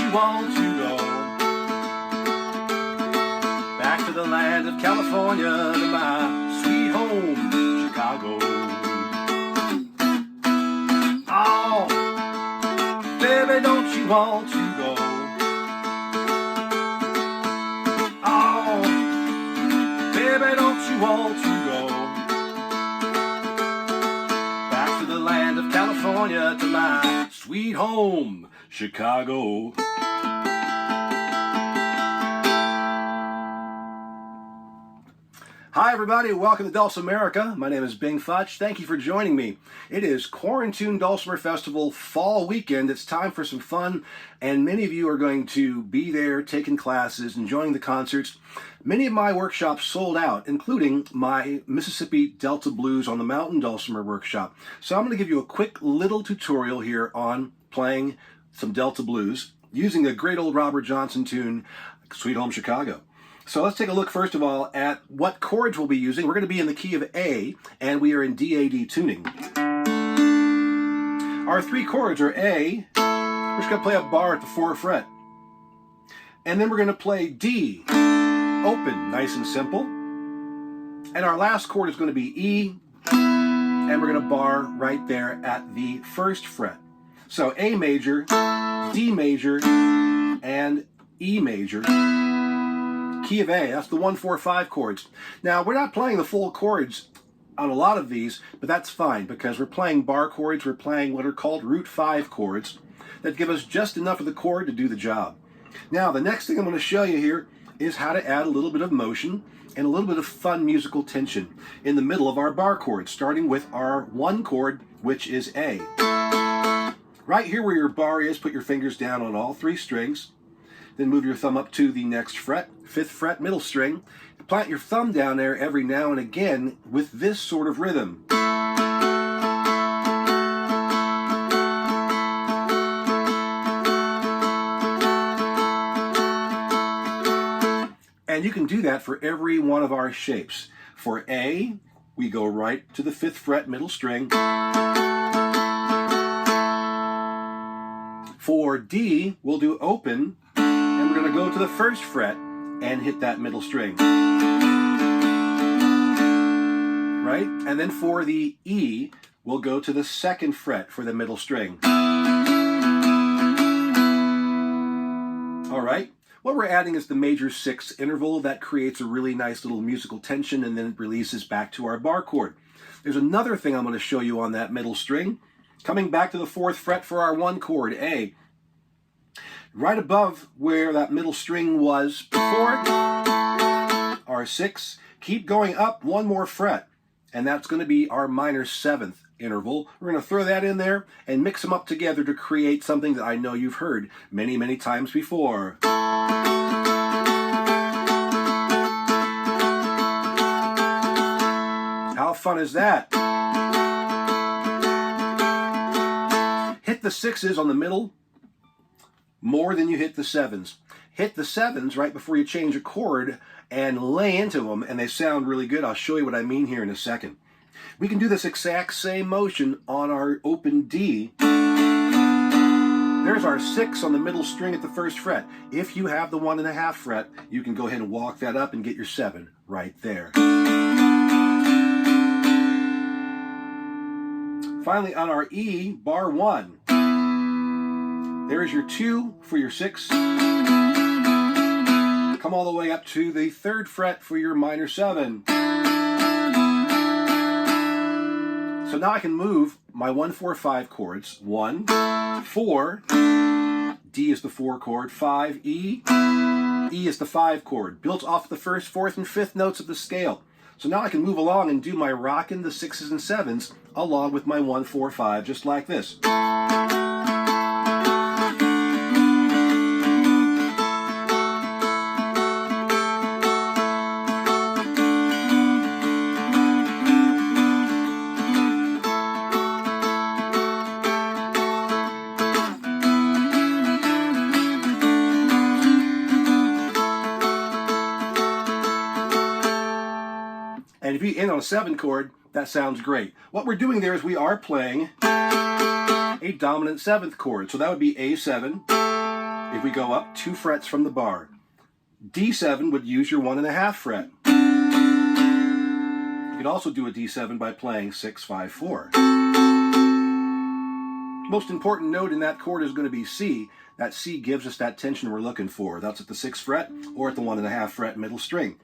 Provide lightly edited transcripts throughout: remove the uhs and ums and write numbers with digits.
you want to go back to the land of California, to my sweet home, Chicago? Oh, baby, don't you want to go? Oh, baby, don't you want to go back to the land of California, to my sweet home, Chicago? Hi everybody, welcome to Dulcimerica. My name is Futch. Thank you for joining me. It is QuaranTUNE Dulcimer Festival fall weekend. It's time for some fun, and many of you are going to be there taking classes, enjoying the concerts. Many of my workshops sold out, including my Mississippi Delta Blues on the Mountain Dulcimer workshop. So I'm going to give you a quick little tutorial here on playing some Delta Blues using a great old Robert Johnson tune, Sweet Home Chicago. So let's take a look first of all at what chords we'll be using. We're going to be in the key of A, and we are in DAD tuning. Our three chords are A, we're just going to play a bar at the 4th fret. And then we're going to play D, open, nice and simple. And our last chord is going to be E, and we're going to bar right there at the 1st fret. So A major, D major, and E major. Key of A, that's the 1, 4, 5 chords. Now, we're not playing the full chords on a lot of these, but that's fine because we're playing bar chords, we're playing what are called root 5 chords that give us just enough of the chord to do the job. Now, the next thing I'm going to show you here is how to add a little bit of motion and a little bit of fun musical tension in the middle of our bar chords, starting with our 1 chord, which is A. Right here where your bar is, put your fingers down on all 3 strings. Then move your thumb up to the next fret, 5th fret, middle string. Plant your thumb down there every now and again with this sort of rhythm. And you can do that for every one of our shapes. For A, we go right to the 5th fret, middle string. For D, we'll do open. And we're going to go to the 1st fret and hit that middle string. Right? And then for the E, we'll go to the 2nd fret for the middle string. All right? What we're adding is the major 6 interval. That creates a really nice little musical tension, and then it releases back to our bar chord. There's another thing I'm going to show you on that middle string. Coming back to the 4th fret for our 1 chord, A. Right above where that middle string was before, our 6, keep going up 1 more fret, and that's going to be our minor 7th interval. We're going to throw that in there and mix them up together to create something that I know you've heard many, many times before. How fun is that? Hit the 6s on the middle more than you hit the 7s. Hit the 7s right before you change a chord and lay into them, and they sound really good. I'll show you what I mean here in a second. We can do this exact same motion on our open D. There's our 6 on the middle string at the 1st fret. If you have the 1.5 fret, you can go ahead and walk that up and get your 7 right there. Finally, on our E, bar 1. There's your 2 for your 6. Come all the way up to the 3rd fret for your minor 7. So now I can move my 1, 4, 5 chords. 1, 4, D is the 4 chord, 5, E, E is the 5 chord, built off the 1st, 4th, and 5th notes of the scale. So now I can move along and do my rockin' the 6s and 7s along with my 1, 4, 5, just like this. And if you end on a 7 chord, that sounds great. What we're doing there is we are playing a dominant 7th chord. So that would be A7, if we go up 2 frets from the bar. D7 would use your 1.5 fret. You could also do a D7 by playing 6, 5, 4. Most important note in that chord is going to be C. That C gives us that tension we're looking for. That's at the 6th fret or at the 1.5 fret middle string.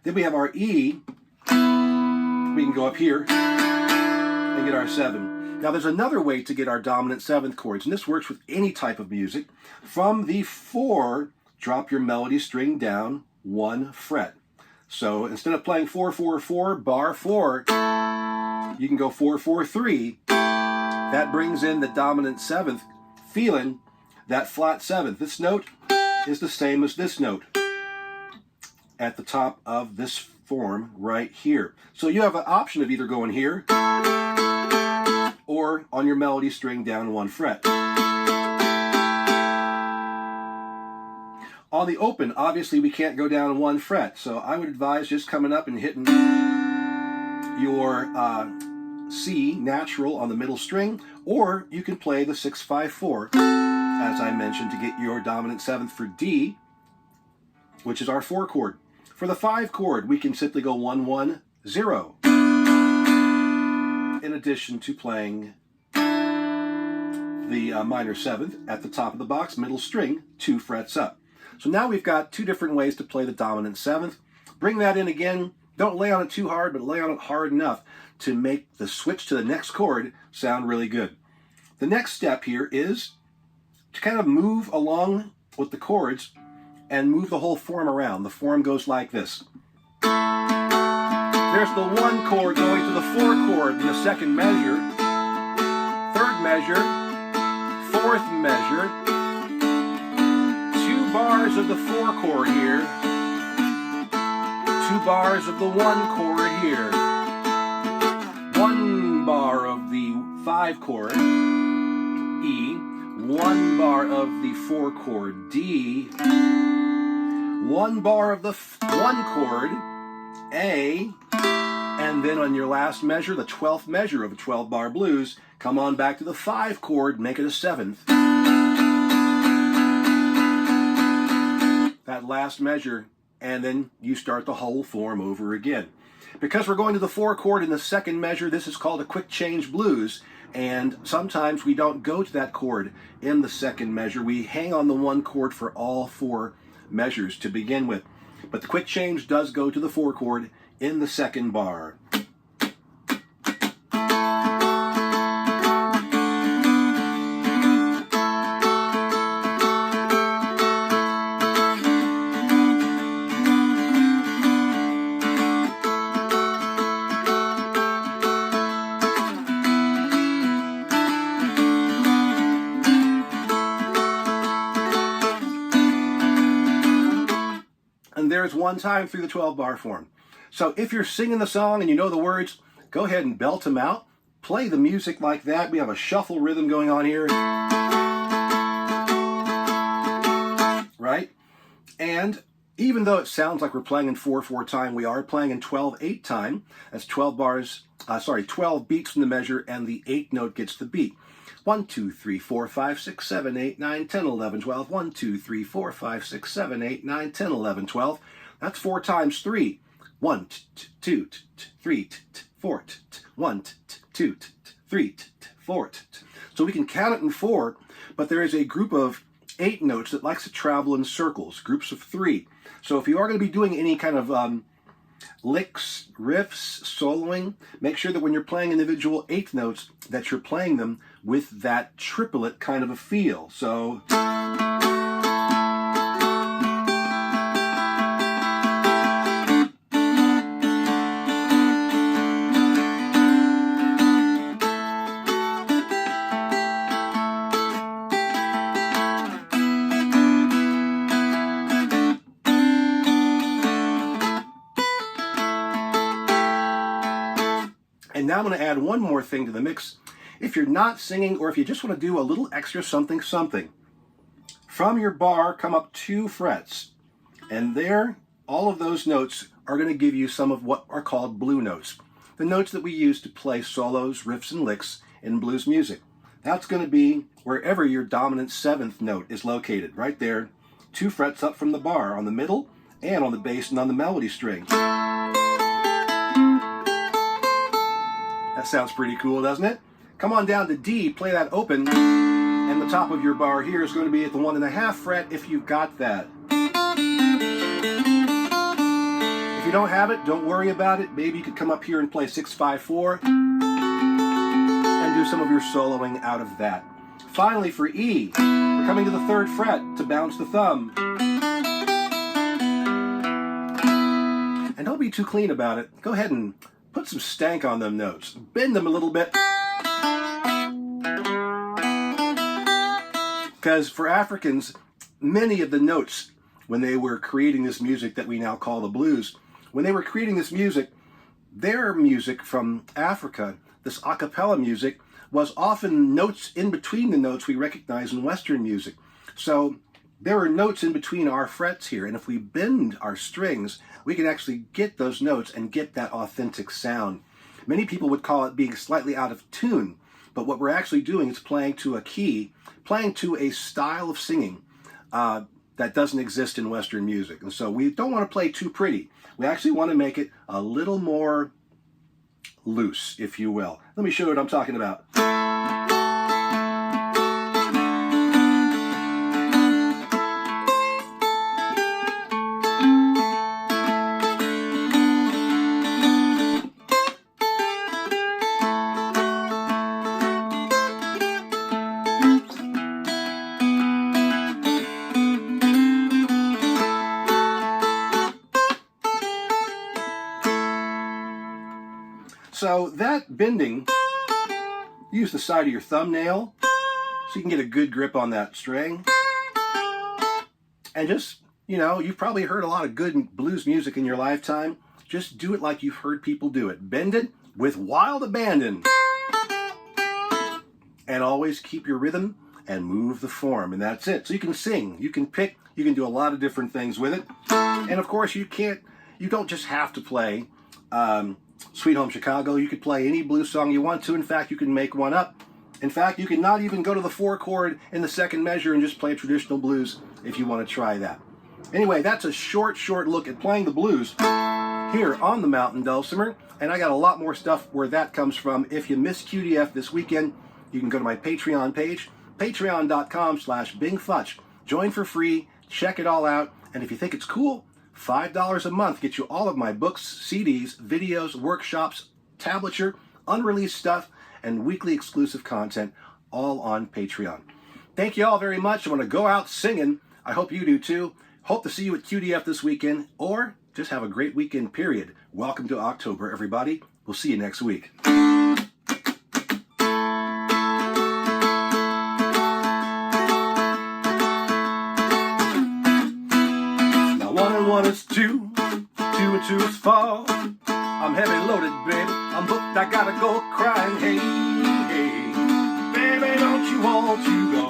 Then we have our E. We can go up here and get our 7. Now there's another way to get our dominant 7th chords, and this works with any type of music. From the 4, drop your melody string down 1 fret. So instead of playing 4, 4, 4, bar 4, you can go 4, 4, 3. That brings in the dominant 7th, feeling that flat 7th. This note is the same as this note at the top of this form right here. So you have an option of either going here or on your melody string down 1 fret. On the open, obviously we can't go down 1 fret, so I would advise just coming up and hitting your C natural on the middle string, or you can play the 6, 5, 4, as I mentioned, to get your dominant 7th for D, which is our 4 chord. For the 5 chord, we can simply go 1, 1, 0, in addition to playing the minor 7th at the top of the box, middle string, 2 frets up. So now we've got 2 different ways to play the dominant 7th. Bring that in again. Don't lay on it too hard, but lay on it hard enough to make the switch to the next chord sound really good. The next step here is to kind of move along with the chords and move the whole form around. The form goes like this. There's the 1 chord going to the 4 chord in the 2nd measure, 3rd measure, 4th measure, 2 bars of the 4 chord here, 2 bars of the 1 chord here, 1 bar of the 5 chord, E, 1 bar of the 4 chord, D, 1 bar of the 1 chord, A, and then on your last measure, the 12th measure of a 12-bar blues, come on back to the 5 chord, make it a 7th. That last measure, and then you start the whole form over again. Because we're going to the 4 chord in the 2nd measure, this is called a quick change blues, and sometimes we don't go to that chord in the 2nd measure. We hang on the 1 chord for all 4 measures to begin with. But the quick change does go to the 4 chord in the 2nd bar. And there's 1 time through the 12-bar form. So if you're singing the song and you know the words, go ahead and belt them out. Play the music like that. We have a shuffle rhythm going on here. Right? And even though it sounds like we're playing in 4/4 time, we are playing in 12/8 time. That's 12 beats from the measure, and the 8th note gets the beat. 1, 2, 3, 4, 5, 6, 7, 8, 9, 10, 11, 12. 1, 2, 3, 4, 5, 6, 7, 8, 9, 10, 11, 12. That's 4 times 3. 1, 2, 3, 4. 1, 2, 3, 4. So we can count it in 4, but there is a group of 8 notes that likes to travel in circles, groups of 3. So if you are going to be doing any kind of licks, riffs, soloing, make sure that when you're playing individual 8th notes that you're playing them with that triplet kind of a feel. So and now I'm going to add one more thing to the mix. If you're not singing, or if you just want to do a little extra something, from your bar, come up 2 frets. And there, all of those notes are going to give you some of what are called blue notes. The notes that we use to play solos, riffs, and licks in blues music. That's going to be wherever your dominant 7th note is located, right there, 2 frets up from the bar, on the middle and on the bass and on the melody string. That sounds pretty cool, doesn't it? Come on down to D, play that open, and the top of your bar here is going to be at the 1.5 fret if you've got that. If you don't have it, don't worry about it. Maybe you could come up here and play 6-5-4 and do some of your soloing out of that. Finally, for E, we're coming to the 3rd fret to bounce the thumb. And don't be too clean about it. Go ahead and put some stank on them notes. Bend them a little bit. Because for Africans, many of the notes, when they were creating this music that we now call the blues, when they were creating this music, their music from Africa, this a cappella music, was often notes in between the notes we recognize in Western music. So there are notes in between our frets here, and if we bend our strings, we can actually get those notes and get that authentic sound. Many people would call it being slightly out of tune, but what we're actually doing is playing to a key, playing to a style of singing that doesn't exist in Western music. And so we don't want to play too pretty. We actually want to make it a little more loose, if you will. Let me show you what I'm talking about. So that bending, use the side of your thumbnail so you can get a good grip on that string. And just, you know, you've probably heard a lot of good blues music in your lifetime. Just do it like you've heard people do it. Bend it with wild abandon. And always keep your rhythm and move the form. And that's it. So you can sing, you can pick, you can do a lot of different things with it. And of course you don't just have to play Sweet Home Chicago. You could play any blues song you want to. In fact, you can make one up. In fact, you can not even go to the 4 chord in the 2nd measure and just play traditional blues if you want to try that. Anyway, that's a short look at playing the blues here on the Mountain Dulcimer. And I got a lot more stuff where that comes from. If you missed QDF this weekend, you can go to my Patreon page, patreon.com/BingFutch. Join for free, check it all out, and if you think it's cool, $5 a month gets you all of my books, CDs, videos, workshops, tablature, unreleased stuff, and weekly exclusive content, all on Patreon. Thank you all very much. I want to go out singing. I hope you do too. Hope to see you at QDF this weekend, or just have a great weekend, period. Welcome to October, everybody. We'll see you next week. One is 2, 2 and 2 is 4. I'm heavy loaded, baby. I'm booked, I gotta go crying. Hey, hey, baby, don't you want to go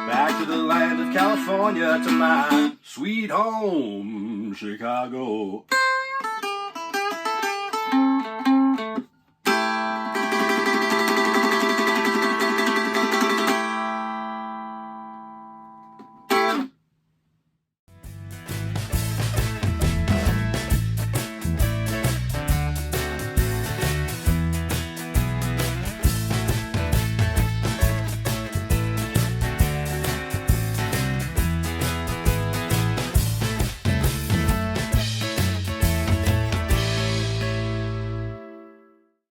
back to the land of California, to my sweet home, Chicago?